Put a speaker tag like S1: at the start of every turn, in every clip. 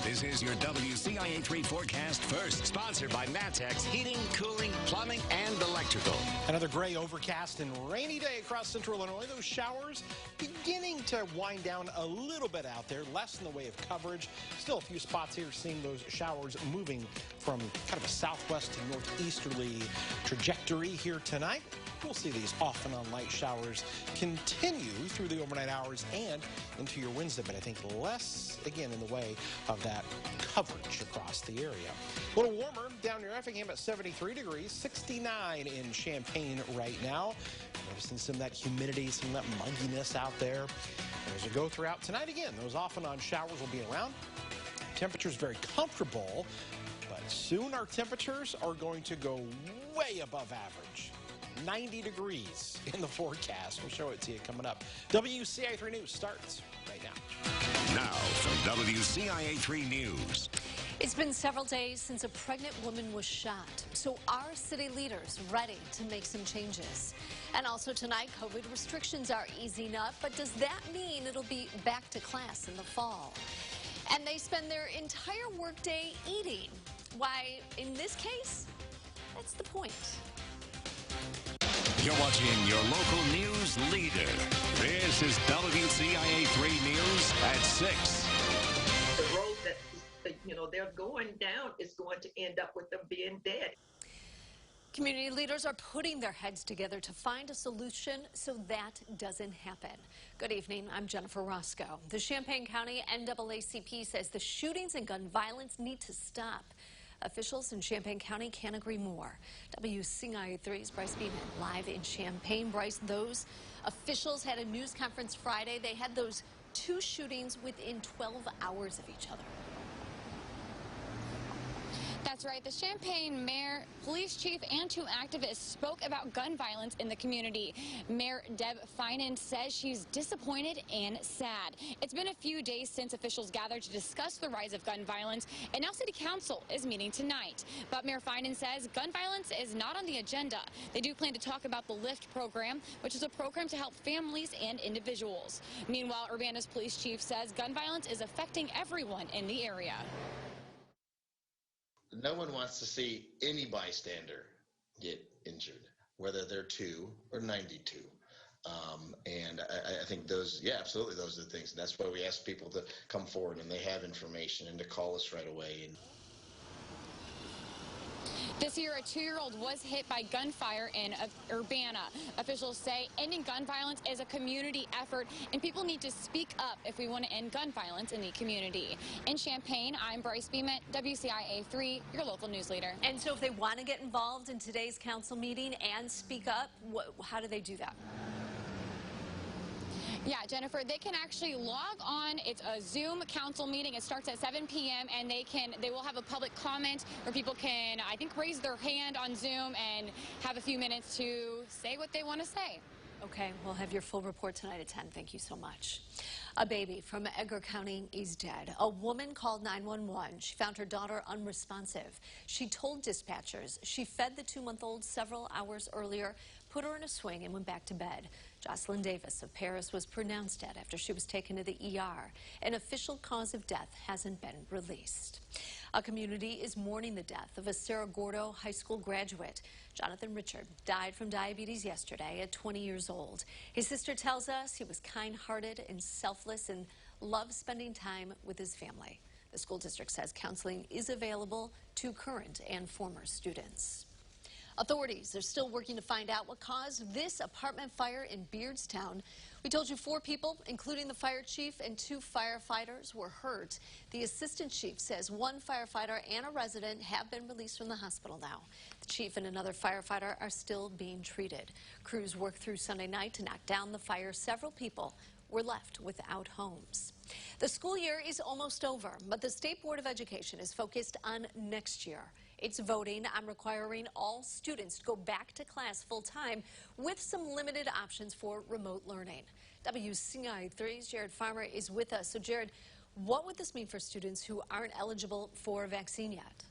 S1: This is your WCIA 3 forecast first, sponsored by Matex Heating, Cooling, Plumbing, and Electrical.
S2: Another gray, overcast, and rainy day across central Illinois. Those showers beginning to wind down a little bit out there, less in the way of coverage. Still a few spots here seeing those showers moving from kind of a southwest to northeasterly trajectory here tonight. We'll see these off and on light showers continue through the overnight hours and into your Wednesday, but I think less, again, in the way of that coverage across the area. A little warmer down near Effingham at 73 degrees, 69 in Champaign right now. Noticing some of that humidity, some of that mugginess out there. And as we go throughout tonight, again, those off and on showers will be around. Temperatures very comfortable, but soon our temperatures are going to go way above average. 90 degrees in the forecast. We'll show it to you coming up. WCIA 3 News starts right now.
S1: Now from WCIA 3 News.
S3: It's been several days since a pregnant woman was shot. So are city leaders ready to make some changes? And also tonight, COVID restrictions are easing up. But does that mean it'll be back to class in the fall? And they spend their entire workday eating. Why, in this case, that's the point.
S1: You're watching your local news leader. This is WCIA 3 News at 6.
S4: The road that, they're going down is going to end up with them being dead.
S3: Community leaders are putting their heads together to find a solution so that doesn't happen. Good evening, I'm Jennifer Roscoe. The Champaign County NAACP says the shootings and gun violence need to stop. Officials in Champaign County can't agree more. WCIA 3's Bryce Beeman live in Champaign. Bryce, those officials had a news conference Friday. They had those two shootings within 12 hours of each other.
S5: That's right. The Champaign mayor, police chief, and two activists spoke about gun violence in the community. Mayor Deb Finan says she's disappointed and sad. It's been a few days since officials gathered to discuss the rise of gun violence, and now City Council is meeting tonight. But Mayor Finan says gun violence is not on the agenda. They do plan to talk about the LIFT program, which is a program to help families and individuals. Meanwhile, Urbana's police chief says gun violence is affecting everyone in the area.
S6: No one wants to see any bystander get injured, whether they're 2 or 92. And I think those, yeah, absolutely, those are the things. And that's why we ask people to come forward and they have information and to call us right away. And
S5: this year, a 2-year-old was hit by gunfire in Urbana. Officials say ending gun violence is a community effort, and people need to speak up if we want to end gun violence in the community. In Champaign, I'm Bryce Beeman, WCIA 3, your local news leader.
S3: And so if they want to get involved in today's council meeting and speak up, how do they do that?
S5: Yeah, Jennifer, they can actually log on. It's a Zoom council meeting. It starts at 7 p.m. and they will have a public comment where people can, I think, raise their hand on Zoom and have a few minutes to say what they want to say.
S3: Okay, we'll have your full report tonight at 10. Thank you so much. A baby from Edgar County is dead. A woman called 911. She found her daughter unresponsive. She told dispatchers she fed the 2-month-old several hours earlier, put her in a swing, and went back to bed. Jocelyn Davis of Paris was pronounced dead after she was taken to the ER. An official cause of death hasn't been released. A community is mourning the death of a Cerro Gordo High School graduate. Jonathan Richard died from diabetes yesterday at 20 years old. His sister tells us he was kind-hearted and selfless and loved spending time with his family. The school district says counseling is available to current and former students. Authorities are still working to find out what caused this apartment fire in Beardstown. We told you 4 people, including the fire chief and 2 firefighters, were hurt. The assistant chief says 1 firefighter and a resident have been released from the hospital now. The chief and another firefighter are still being treated. Crews worked through Sunday night to knock down the fire. Several people were left without homes. The school year is almost over, but the State Board of Education is focused on next year. It's voting on requiring all students to go back to class full-time with some limited options for remote learning. WCIA 3's Jared Farmer is with us. So, Jared, what would this mean for students who aren't eligible for a vaccine yet?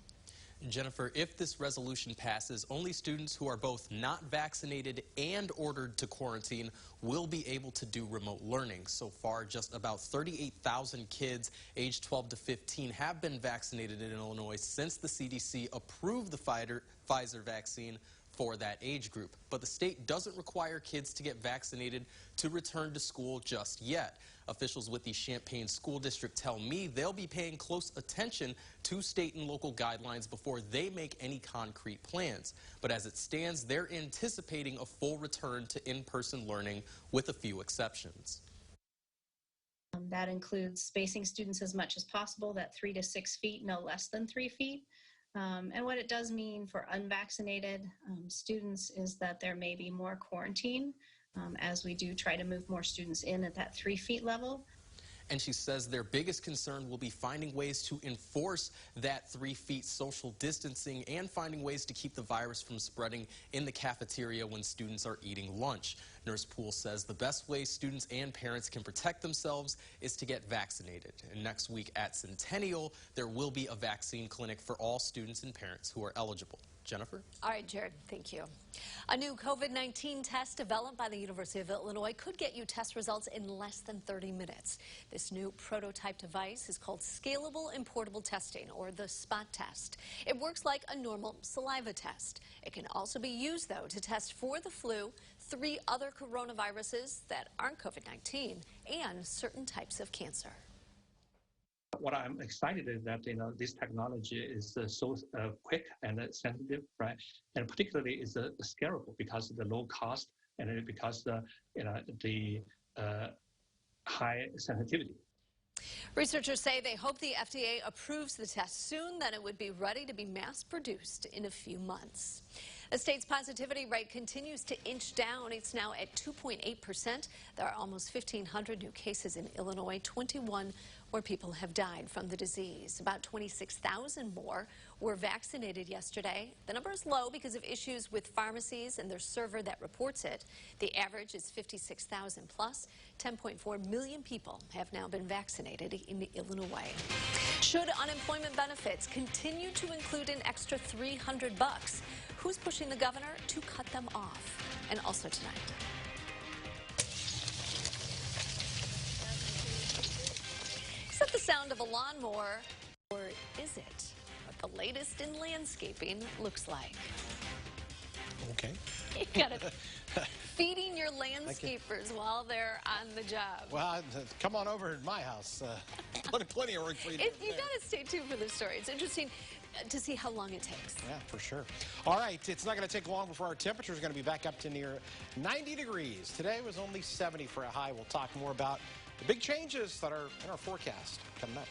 S7: Jennifer, if this resolution passes, only students who are both not vaccinated and ordered to quarantine will be able to do remote learning. So far, just about 38,000 kids aged 12 to 15 have been vaccinated in Illinois since the CDC approved the Pfizer vaccine for that age group. But the state doesn't require kids to get vaccinated to return to school just yet. Officials with the Champaign School District tell me they'll be paying close attention to state and local guidelines before they make any concrete plans. But as it stands, they're anticipating a full return to in-person learning with a few exceptions.
S8: That includes spacing students as much as possible, that 3 to 6 feet, no less than 3 feet. And what it does mean for unvaccinated students is that there may be more quarantine as we do try to move more students in at that 3 feet level.
S7: And she says their biggest concern will be finding ways to enforce that 3 feet social distancing and finding ways to keep the virus from spreading in the cafeteria when students are eating lunch. Nurse Poole says the best way students and parents can protect themselves is to get vaccinated. And next week at Centennial, there will be a vaccine clinic for all students and parents who are eligible. Jennifer?
S3: All right, Jared, thank you. A new COVID-19 test developed by the University of Illinois could get you test results in less than 30 minutes. This new prototype device is called Scalable and Portable Testing, or the SPOT test. It works like a normal saliva test. It can also be used, though, to test for the flu, 3 other coronaviruses that aren't COVID-19, and certain types of cancer.
S9: What I'm excited is that this technology is so quick and sensitive, right? And particularly is scalable because of the low cost and because the high sensitivity.
S3: Researchers say they hope the FDA approves the test soon, then it would be ready to be mass-produced in a few months. The state's positivity rate continues to inch down. It's now at 2.8%. There are almost 1,500 new cases in Illinois, 21 where people have died from the disease. About 26,000 more were vaccinated yesterday. The number is low because of issues with pharmacies and their server that reports it. The average is 56,000 plus. 10.4 million people have now been vaccinated in Illinois. Should unemployment benefits continue to include an extra $300? Who's pushing the governor to cut them off? And also tonight. Is that the sound of a lawnmower, or is it what the latest in landscaping looks like?
S2: Okay.
S3: You gotta feeding your landscapers while they're on the job.
S2: Well, come on over to my house. Plenty of work for you.
S3: You gotta stay tuned for this story. It's interesting to see how long it takes.
S2: Yeah, for sure. All right, it's not going to take long before our temperature is going to be back up to near 90 degrees. Today was only 70 for a high. We'll talk more about the big changes that are in our forecast coming up.